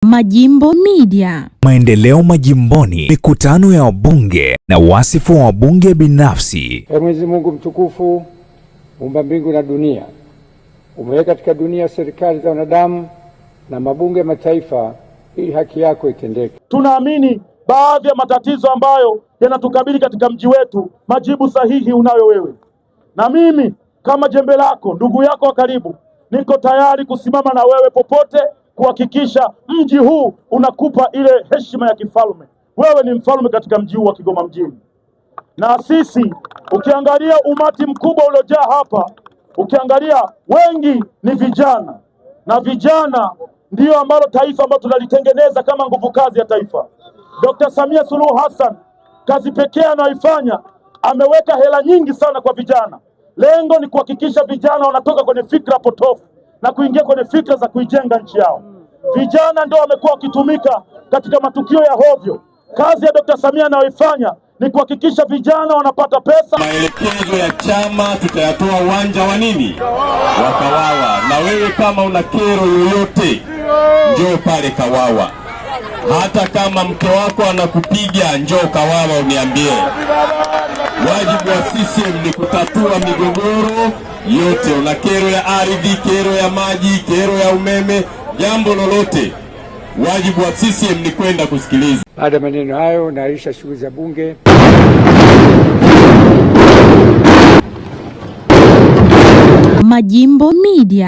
Majimbo Media. Maendeleo majimboni, mikutano ya wabunge na wasifu wa wabunge binafsi. Mwenyezi Mungu mtukufu, muumba mbingu na dunia, umeweka katika dunia serikali za wanadamu na mabunge mataifa ili haki yako itendeke. Tunaamini baadhi ya matatizo ambayo yanatukabili katika mji wetu, majibu sahihi unayo wewe. Na mimi kama jembe lako, ndugu yako wa karibu, niko tayari kusimama na wewe popote kuhakikisha mji huu unakupa ile heshima ya kifalme. Wewe ni mfalme katika mji huu wa Kigoma mjini. Na sisi ukiangalia umati mkubwa uliojaa hapa, ukiangalia wengi ni vijana. Na vijana ndio ambalo taifa ambalo tunalitengeneza kama nguvu kazi ya taifa. Dr. Samia Suluhu Hassan kazi pekee anayoifanya, ameweka hela nyingi sana kwa vijana. Lengo ni kuhakikisha vijana wanatoka kwenye fikra potofu na kuingia kwenye fikra za kuijenga nchi yao. Vijana ndio wamekuwa wakitumika katika matukio ya hovyo. Kazi ya Dr. Samia anayoifanya ni kuhakikisha vijana wanapata pesa. Maelekezo ya chama tutayatoa uwanja wa nini? Wa Kawawa. Na wewe kama una kero yoyote, njoo pale Kawawa. Hata kama mke wako anakupiga, njoo Kawawa uniambie. Wajibu wa CCM ni kutatua migogoro yote. Una kero ya ardhi, kero ya maji, kero ya umeme, jambo lolote, wajibu wa CCM ni kwenda kusikiliza. Baada ya maneno hayo, naahirisha shughuli za bunge. Majimbo Media.